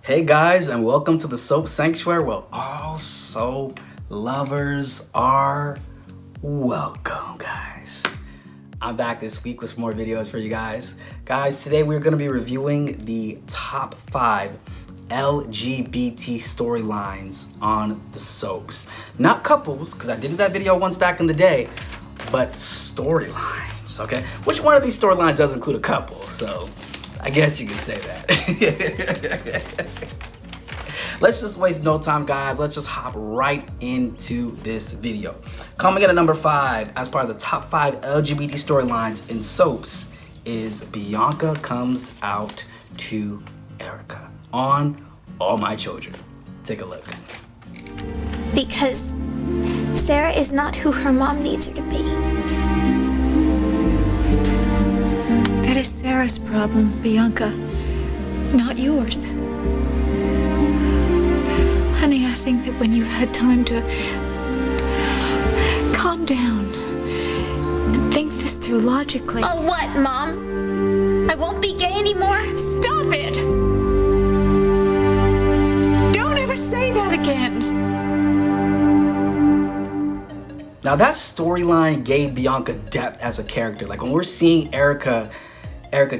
Hey guys, and welcome to the Soap Sanctuary where all soap lovers are welcome, guys. I'm back this week with some more videos for you guys. Guys, today we're going to be reviewing the top 5 LGBT storylines on the soaps. Not couples, because I did that video once back in the day, but storylines, okay? Which one of these storylines does include a couple? So I guess you could say that. Let's just waste no time, guys. Let's just hop right into this video. Coming in at number 5, as part of the top 5 LGBT storylines in soaps, is Bianca comes out to Erica on All My Children. Take a look. Because Sarah is not who her mom needs her to be. That is Sarah's problem, Bianca, not yours. Honey, I think that when you've had time to calm down and think this through logically. Oh, what, Mom? I won't be gay anymore? Stop it! Don't ever say that again! Now that storyline gave Bianca depth as a character. Like when we're seeing Erica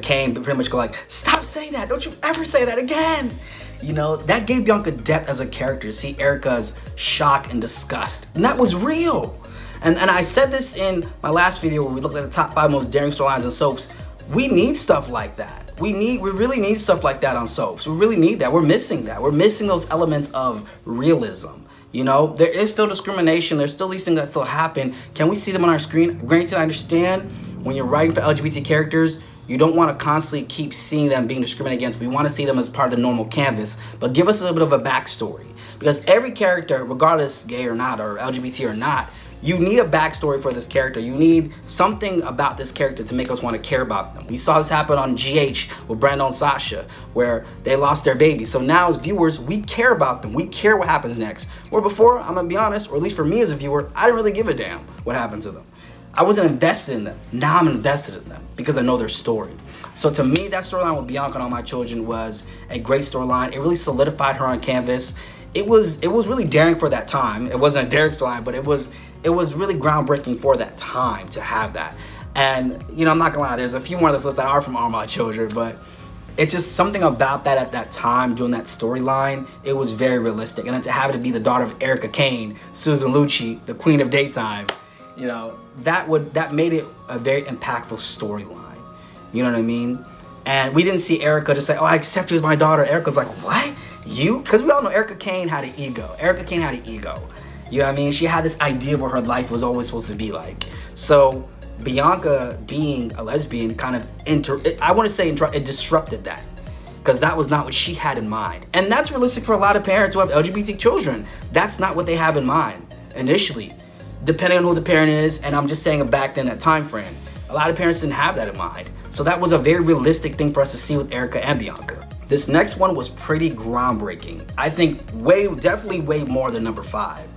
Kane pretty much go like, stop saying that, don't you ever say that again. You know, that gave Bianca depth as a character to see Erica's shock and disgust. And that was real. And I said this in my last video where we looked at the top 5 most daring storylines in soaps. We need stuff like that. We really need stuff like that on soaps. We really need that. We're missing that. We're missing those elements of realism. You know, there is still discrimination. There's still these things that still happen. Can we see them on our screen? Granted, I understand when you're writing for LGBT characters, you don't want to constantly keep seeing them being discriminated against. We want to see them as part of the normal canvas, but give us a little bit of a backstory. Because every character, regardless gay or not, or LGBT or not, you need a backstory for this character. You need something about this character to make us want to care about them. We saw this happen on GH with Brandon and Sasha, where they lost their baby. So now as viewers, we care about them. We care what happens next. Where before, I'm going to be honest, or at least for me as a viewer, I didn't really give a damn what happened to them. I wasn't invested in them. Now I'm invested in them because I know their story. So to me, that storyline with Bianca and All My Children was a great storyline. It really solidified her on canvas. It was really daring for that time. It wasn't a daring storyline, but it was really groundbreaking for that time to have that. And you know, I'm not gonna lie, there's a few more on this list that are from All My Children, but it's just something about that at that time, doing that storyline, it was very realistic. And then to have it to be the daughter of Erica Kane, Susan Lucci, the queen of daytime, you know, that made it a very impactful storyline. You know what I mean? And we didn't see Erica just say, oh, I accept you as my daughter. Erica's like, what? You? Because we all know Erica Kane had an ego. Erica Kane had an ego. You know what I mean? She had this idea of what her life was always supposed to be like. So Bianca being a lesbian kind of, it disrupted that. Because that was not what she had in mind. And that's realistic for a lot of parents who have LGBT children. That's not what they have in mind initially, depending on who the parent is. And I'm just saying back then, that time frame. A lot of parents didn't have that in mind. So that was a very realistic thing for us to see with Erica and Bianca. This next one was pretty groundbreaking. I think definitely way more than number 5.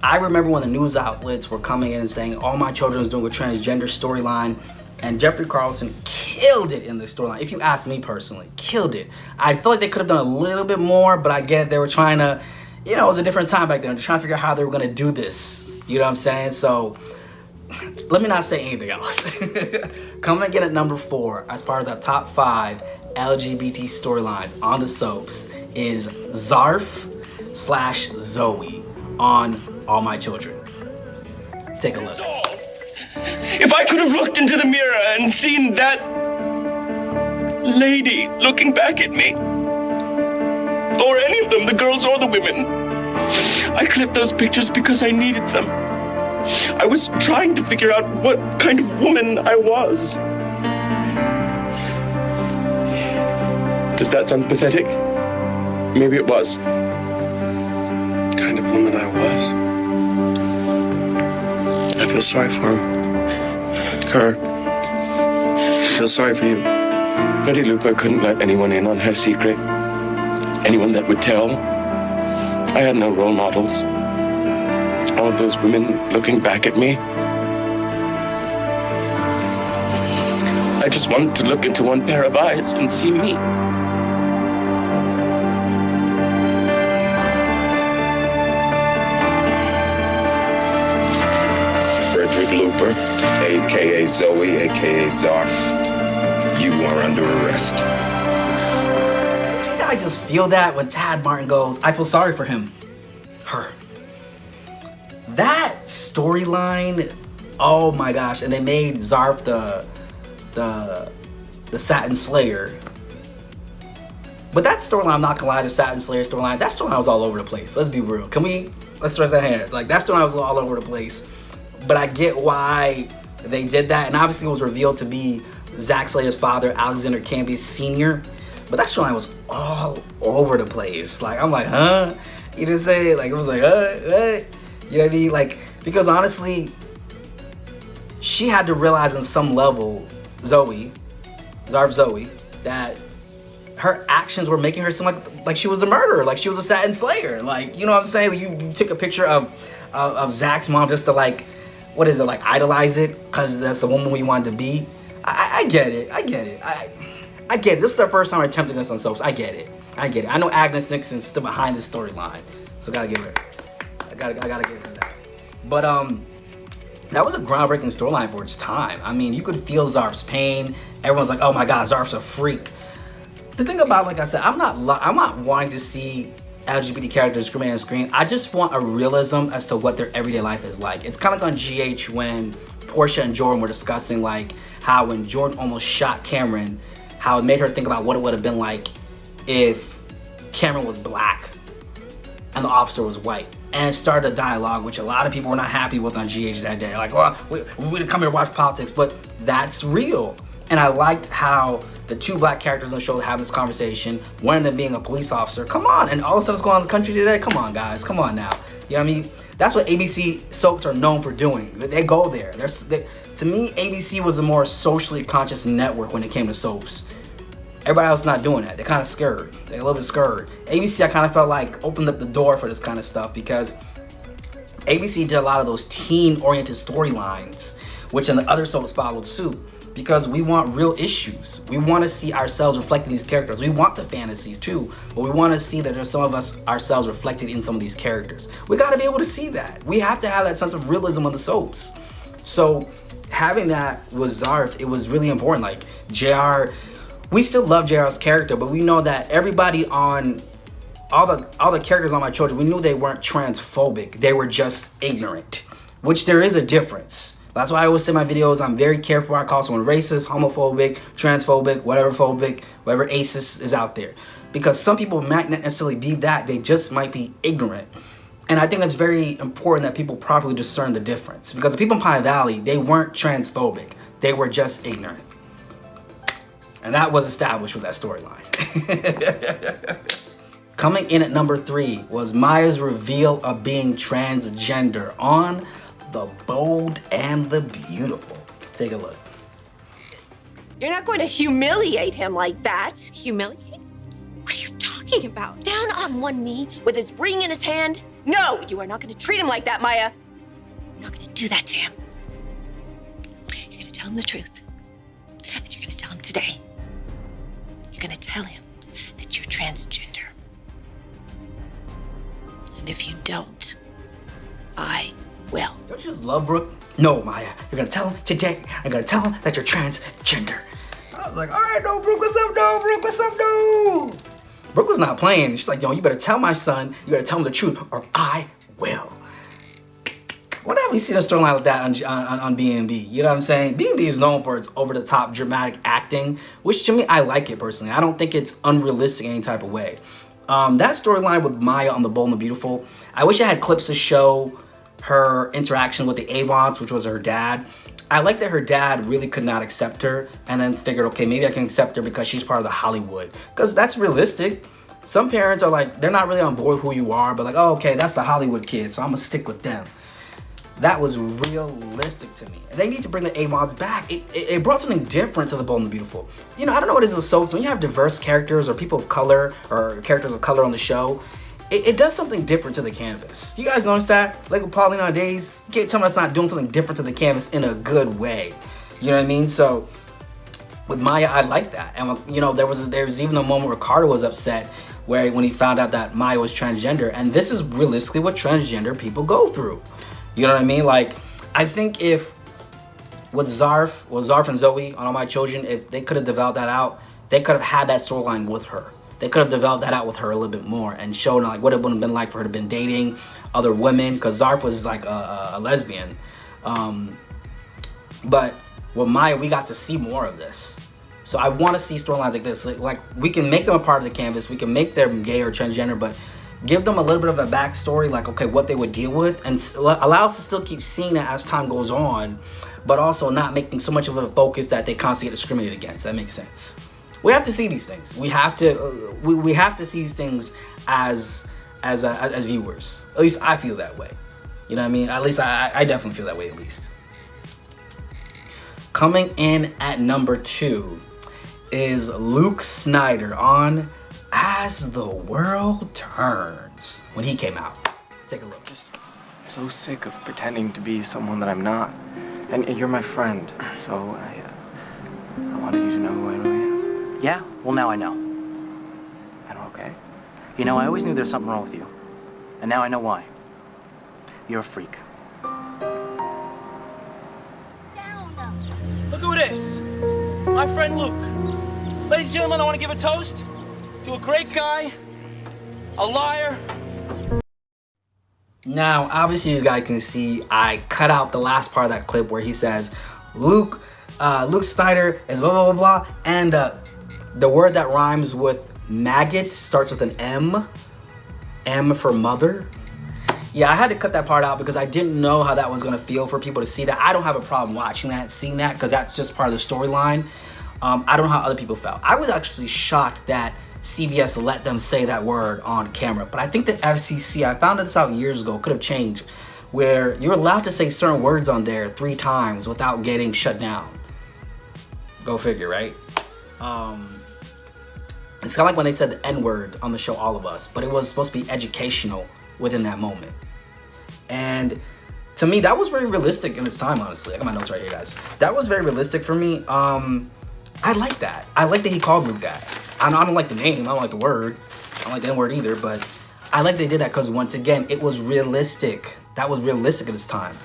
I remember when the news outlets were coming in and saying, All My Children is doing a transgender storyline, and Jeffrey Carlson killed it in this storyline. If you ask me personally, killed it. I feel like they could have done a little bit more, but I get they were trying to, you know, it was a different time back then. They're trying to figure out how they were gonna do this. You know what I'm saying? So let me not say anything else. Coming in at number 4, as far as our top 5 LGBT storylines on the soaps, is Zarf/Zoe on All My Children. Take a look. If I could have looked into the mirror and seen that lady looking back at me, or any of them, the girls or the women, I clipped those pictures because I needed them. I was trying to figure out what kind of woman I was. Does that sound pathetic? Maybe it was. Kind of woman I was. I feel sorry for her. I feel sorry for you. Freddie Lupo couldn't let anyone in on her secret. Anyone that would tell. I had no role models. All of those women looking back at me. I just wanted to look into one pair of eyes and see me. Frederick Looper, a.k.a. Zoe, a.k.a. Zarf. You are under arrest. You guys just feel that when Tad Martin goes, I feel sorry for him. Her. That storyline, oh my gosh. And they made Zarf the Satin Slayer. But that storyline, I'm not gonna lie, the Satin Slayer storyline, that storyline was all over the place. Let's be real. Let's raise our hands. Like, that storyline was all over the place. But I get why they did that. And obviously it was revealed to be Zack Slater's father, Alexander Camby Sr. But that storyline was all over the place. Like, I'm like, huh? You didn't say it? Like, it was like, what? You know what I mean? Like, because honestly, she had to realize on some level, Zarf Zoe, that her actions were making her seem like she was a murderer, like she was a Satin Slayer. Like, you know what I'm saying? Like, you took a picture of Zach's mom just to like, what is it, like idolize it because that's the woman we wanted to be. I get it. I get it. This is the first time I'm attempting this on soaps. I get it. I know Agnes Nixon's still behind this storyline, so gotta give her. I gotta give her that. But that was a groundbreaking storyline for its time. I mean, you could feel Zarf's pain. Everyone's like, oh my God, Zarf's a freak. The thing about, like I said, I'm not wanting to see LGBT characters discriminated on screen. I just want a realism as to what their everyday life is like. It's kind of like on GH when Portia and Jordan were discussing like how when Jordan almost shot Cameron, how it made her think about what it would have been like if Cameron was black and the officer was white. And it started a dialogue which a lot of people were not happy with on GH that day. Like, well, we didn't come here to watch politics, but that's real. And I liked how the two black characters on the show have this conversation, one of them being a police officer. Come on, and all the stuff that's going on in the country today, come on guys, come on now. You know what I mean? That's what ABC soaps are known for doing. They go there. To me, ABC was a more socially conscious network when it came to soaps. Everybody else not doing that. They're kind of scared. They're a little bit scared. ABC, I kind of felt like opened up the door for this kind of stuff because ABC did a lot of those teen-oriented storylines, which in the other soaps followed suit. Because we want real issues. We want to see ourselves reflected in these characters. We want the fantasies too, but we want to see that there's some of us ourselves reflected in some of these characters. We got to be able to see that. We have to have that sense of realism on the soaps. So having that with Zarf, it was really important. Like JR, we still love JR's character, but we know that everybody on all the characters on My Children, we knew they weren't transphobic. They were just ignorant, which there is a difference. That's why I always say in my videos, I'm very careful when I call someone racist, homophobic, transphobic, whatever ACEs is out there. Because some people might not necessarily be that, they just might be ignorant. And I think it's very important that people properly discern the difference. Because the people in Pine Valley, they weren't transphobic, they were just ignorant. And that was established with that storyline. Coming in at number 3 was Maya's reveal of being transgender on The Bold and the Beautiful. Take a look. You're not going to humiliate him like that. Humiliate? What are you talking about? Down on one knee with his ring in his hand? No, you are not going to treat him like that, Maya. You're not going to do that to him. You're going to tell him the truth. And you're going to tell him today. You're going to tell him that you're transgender. And if you don't, I will. Don't you just love Brooke? No, Maya, you're gonna tell him today. I'm gonna tell him that you're transgender. I was like, all right, no, Brooke, what's up, no, Brooke, what's up, no? Brooke was not playing. She's like, yo, you better tell my son, you better tell him the truth, or I will. When have we seen a storyline like that on B&B? You know what I'm saying? B&B is known for its over-the-top dramatic acting, which to me, I like it personally. I don't think it's unrealistic in any type of way. That storyline with Maya on The Bold and the Beautiful, I wish I had clips to show her interaction with the Avons, which was her dad. I like that her dad really could not accept her and then figured, okay, maybe I can accept her because she's part of the Hollywood. Because that's realistic. Some parents are like, they're not really on board with who you are, but like, oh, okay, that's the Hollywood kid, so I'm gonna stick with them. That was realistic to me. They need to bring the Avons back. It brought something different to The Bold and the Beautiful. You know, I don't know what it is with soaps. When you have diverse characters or people of color or characters of color on the show, it does something different to the canvas. You guys notice that? Like with Pauline on Days, you can't tell me it's not doing something different to the canvas in a good way. You know what I mean? So with Maya, I like that. And you know, there was even a moment where Carter was upset when he found out that Maya was transgender. And this is realistically what transgender people go through. You know what I mean? Like, I think if with Zarf and Zoe on All My Children, if they could have developed that out, they could have had that storyline with her. They could have developed that out with her a little bit more and shown like what it would have been like for her to been dating other women, because Zarf was like a lesbian. But with Maya, we got to see more of this. So I want to see storylines like this. Like we can make them a part of the canvas. We can make them gay or transgender, but give them a little bit of a backstory, like, okay, what they would deal with, and allow us to still keep seeing that as time goes on, but also not making so much of a focus that they constantly get discriminated against. That makes sense. We have to see these things. We have to we have to see these things as viewers. At least I feel that way. You know what I mean? At least I definitely feel that way, at least. Coming in at number 2 is Luke Snyder on As the World Turns, when he came out. Take a look. Just so sick of pretending to be someone that I'm not. And you're my friend, so I wanted you to know who I really am. Yeah? Well, now I know. And okay? You know, I always knew there's something wrong with you. And now I know why. You're a freak. Look who it is. My friend Luke. Ladies and gentlemen, I want to give a toast to a great guy, a liar. Now, obviously, you guys can see I cut out the last part of that clip where he says, Luke Snyder is blah, blah, blah, blah. And the word that rhymes with maggot starts with an M. M for mother. Yeah, I had to cut that part out because I didn't know how that was going to feel for people to see that. I don't have a problem watching that, seeing that, because that's just part of the storyline. I don't know how other people felt. I was actually shocked that CBS let them say that word on camera. But I think that FCC, I found this out years ago, could have changed, where you're allowed to say certain words on there 3 times without getting shut down. Go figure, right? It's kind of like when they said the N-word on the show All of Us, but it was supposed to be educational within that moment. And to me, that was very realistic in its time, honestly. I got my notes right here, guys. That was very realistic for me. I like that. I like that he called Luke that. I don't like the name. I don't like the word. I don't like the N-word either, but I like they did that because, once again, it was realistic. That was realistic at its time.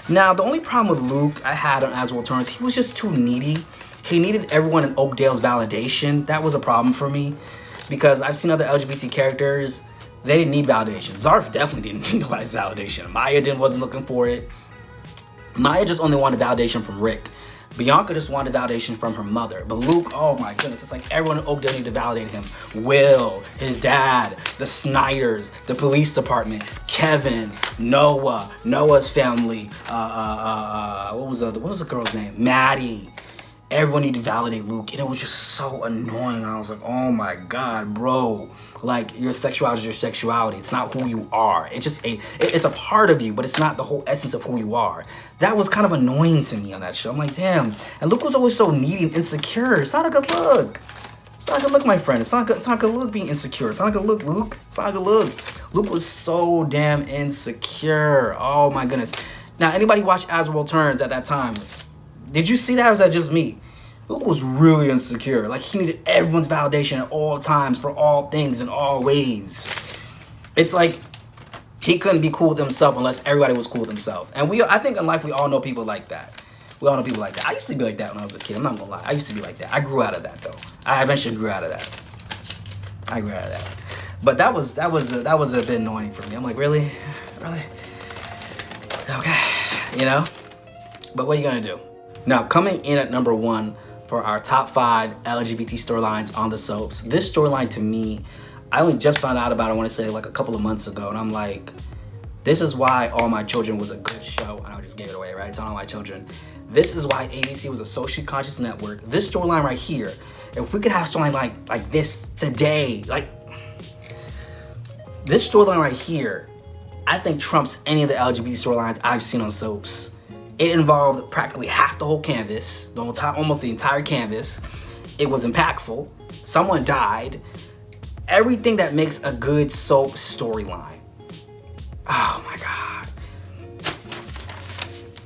Now, the only problem with Luke I had on As World Turns, he was just too needy. He needed everyone in Oakdale's validation. That was a problem for me because I've seen other LGBT characters. They didn't need validation. Zarf definitely didn't need nobody's validation. Maya wasn't looking for it. Maya just only wanted validation from Rick. Bianca just wanted validation from her mother. But Luke, oh my goodness, it's like everyone in Oakdale needed to validate him. Will, his dad, the Snyders, the police department, Kevin, Noah, Noah's family, what was the girl's name? Maddie. Everyone needed to validate Luke, and it was just so annoying. I was like, oh my God, bro. Like, your sexuality is your sexuality. It's not who you are. It's just it's a part of you, but it's not the whole essence of who you are. That was kind of annoying to me on that show. I'm like, damn. And Luke was always so needy and insecure. It's not a good look. It's not a good look, my friend. It's not a good look being insecure. It's not a good look, Luke. It's not a good look. Luke was so damn insecure. Oh my goodness. Now, anybody watch As the World Turns at that time? Did you see that, or was that just me? Luke was really insecure. Like, he needed everyone's validation at all times for all things in all ways. It's like he couldn't be cool with himself unless everybody was cool with himself. And I think in life we all know people like that. We all know people like that. I used to be like that when I was a kid. I'm not gonna lie. I used to be like that. I grew out of that though. I eventually grew out of that. I grew out of that. But that was a bit annoying for me. I'm like, really? Okay, you know? But what are you gonna do? Now, coming in at number 1 for our top 5 LGBT storylines on the soaps. This storyline, to me, I only just found out about it, I want to say, like a couple of months ago. And I'm like, this is why All My Children was a good show. And I just gave it away, right? It's on All My Children. This is why ABC was a socially conscious network. This storyline right here, if we could have a storyline like this today, like, this storyline right here, I think trumps any of the LGBT storylines I've seen on soaps. It involved practically half the whole canvas, almost the entire canvas. It was impactful. Someone died. Everything that makes a good soap storyline. Oh my God.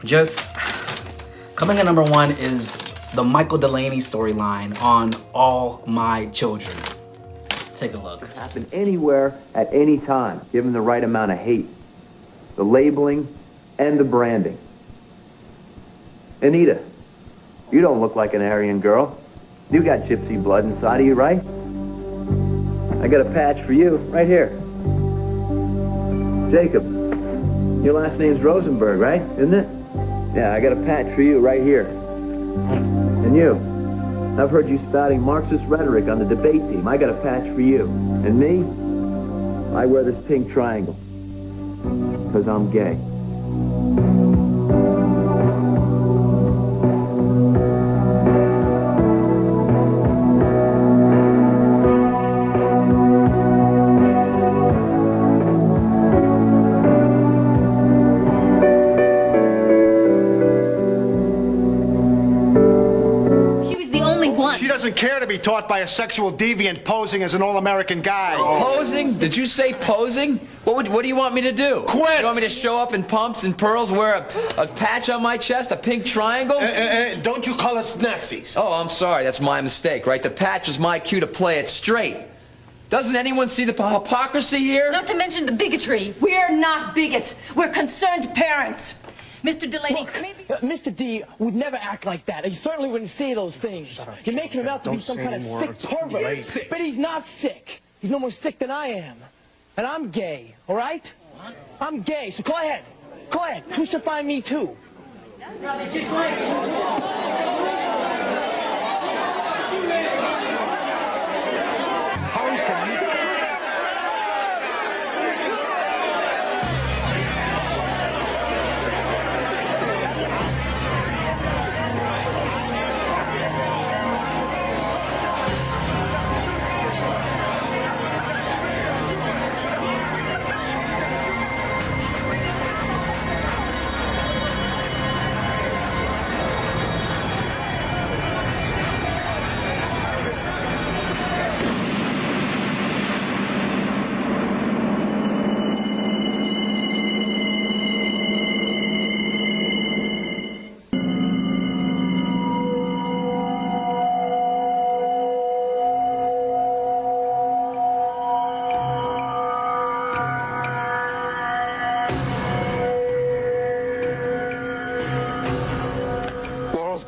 Just coming in number 1 is the Michael Delaney storyline on All My Children. Take a look. Happen anywhere at any time, given the right amount of hate, the labeling, and the branding. Anita, you don't look like an Aryan girl. You got gypsy blood inside of you, right? I got a patch for you, right here. Jacob, your last name's Rosenberg, right? Isn't it? Yeah, I got a patch for you right here. And you, I've heard you spouting Marxist rhetoric on the debate team. I got a patch for you. And me, I wear this pink triangle. Because I'm gay. She doesn't care to be taught by a sexual deviant posing as an all-American guy. Posing? Did you say posing? What do you want me to do? Quit! You want me to show up in pumps and pearls, wear a patch on my chest, a pink triangle? Don't you call us Nazis. Oh, I'm sorry. That's my mistake, right? The patch was my cue to play it straight. Doesn't anyone see the hypocrisy here? Not to mention the bigotry. We're not bigots. We're concerned parents. Mr. Delaney, maybe... Mr. D would never act like that. He certainly wouldn't say those things. You're making him out to be some kind of sick pervert. But he's not sick. He's no more sick than I am. And I'm gay, all right? I'm gay, so go ahead. Go ahead. Crucify me, too.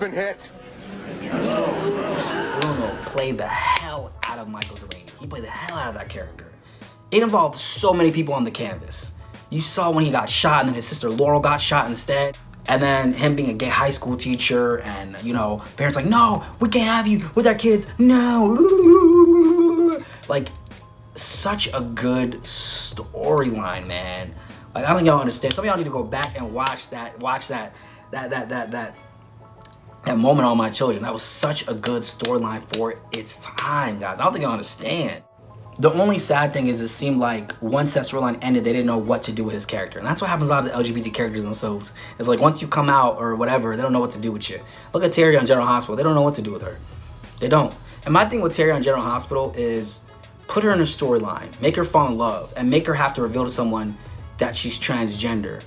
Been hit. Bruno played the hell out of Michael Delaney. He played the hell out of that character. It involved so many people on the canvas. You saw when he got shot and then his sister Laurel got shot instead. And then him being a gay high school teacher and, you know, parents like, no, we can't have you with our kids. No. Like, such a good storyline, man. Like, I don't think y'all understand. Some of y'all need to go back and watch that moment on My Children. That was such a good storyline for its time, guys. I don't think you understand. The only sad thing is it seemed like once that storyline ended, they didn't know what to do with his character. And that's what happens a lot of the LGBT characters in shows. It's like once you come out or whatever, they don't know what to do with you. Look at Terry on General Hospital. They don't know what to do with her. They don't. And my thing with Terry on General Hospital is put her in a storyline, make her fall in love, and make her have to reveal to someone that she's transgender.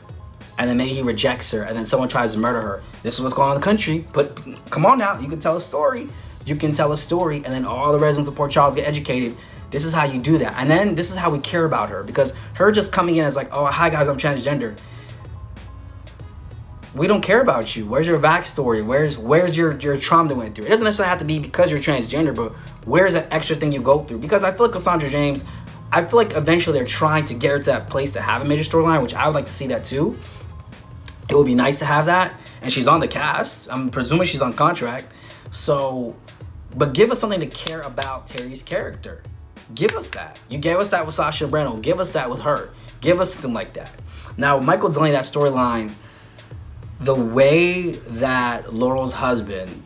And then maybe he rejects her, and then someone tries to murder her. This is what's going on in the country. But come on now, you can tell a story. You can tell a story, and then all the residents of Port Charles get educated. This is how you do that. And then this is how we care about her, because her just coming in as like, oh, hi guys, I'm transgender. We don't care about you. Where's your backstory? Where's your trauma that went through? It doesn't necessarily have to be because you're transgender, but where's that extra thing you go through? Because I feel like Cassandra James, I feel like eventually they're trying to get her to that place to have a major storyline, which I would like to see that too. It would be nice to have that. And she's on the cast. I'm presuming she's on contract. So, but give us something to care about Terry's character. Give us that. You gave us that with Sasha Breno. Give us that with her. Give us something like that. Now, Michael Delaney, that storyline, the way that Laurel's husband,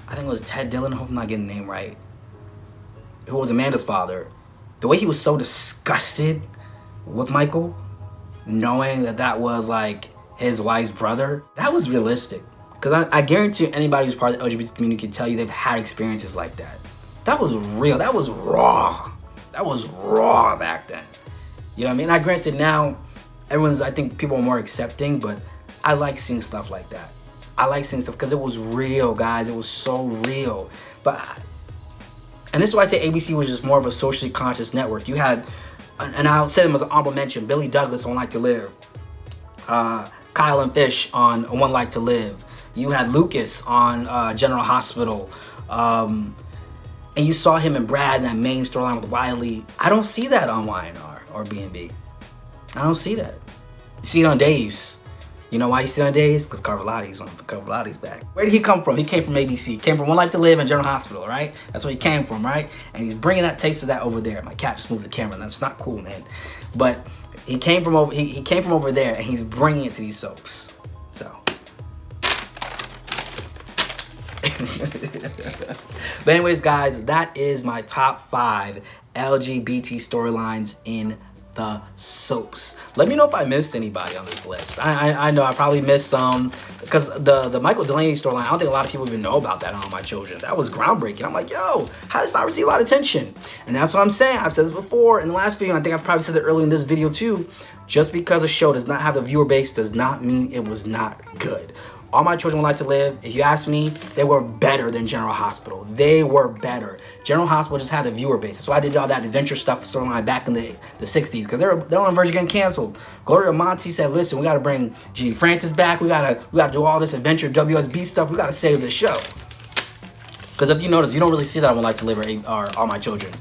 I think it was Ted Dillon, I hope I'm not getting the name right, who was Amanda's father, the way he was so disgusted with Michael, knowing that that was like his wife's brother, that was realistic. Because I guarantee anybody who's part of the LGBT community can tell you they've had experiences like that. That was real. That was raw. That was raw back then. You know what I mean? I granted now, I think people are more accepting, but I like seeing stuff like that. I like seeing stuff because it was real, guys. It was so real. And this is why I say ABC was just more of a socially conscious network. You had, and I'll say them as an honorable mention, Billy Douglas on Like to Live, Kyle and Fish on One Life to Live. You had Lucas on General Hospital. And you saw him and Brad in that main storyline with Wiley. I don't see that on YNR or B&B. I don't see that. You see it on Days. You know why you see it on Days? Because Carvalati's back. Where did he come from? He came from ABC. He came from One Life to Live and General Hospital, right? That's where he came from, right? And he's bringing that taste of that over there. My cat just moved the camera, and that's not cool, man. But he came from over there, and he's bringing it to these soaps. So. But anyways, guys, that is my top 5 LGBT storylines in the soaps. Let me know if I missed anybody on this list. I know I probably missed some, because the Michael Delaney storyline, I don't think a lot of people even know about that on My Children. That was groundbreaking. I'm like, yo, how does not receive a lot of attention? And that's what I'm saying. I've said this before in the last video, and I think I've probably said it earlier in this video too. Just because a show does not have the viewer base does not mean it was not good. All My Children Would Like to Live, if you ask me, they were better than General Hospital. They were better. General Hospital just had the viewer base. That's why I did all that adventure stuff storyline back in the 60s, because they're on the verge of getting canceled. Gloria Monty said, listen, we gotta bring Gene Francis back. We gotta do all this adventure WSB stuff. We gotta save the show. Because if you notice, you don't really see that on Would Like to Live or All My Children.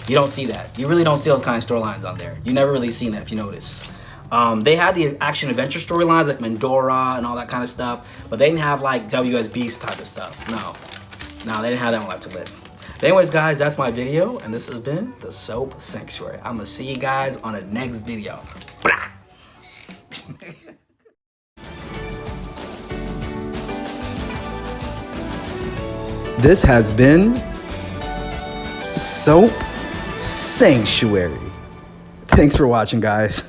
You don't see that. You really don't see those kind of storylines on there. You never really seen that if you notice. They had the action adventure storylines like Mandora and all that kind of stuff, but they didn't have like WSB's type of stuff. No, they didn't have that on Life to Live. But anyways, guys, that's my video, and this has been the Soap Sanctuary. I'm gonna see you guys on the next video. This has been Soap Sanctuary. Thanks for watching, guys.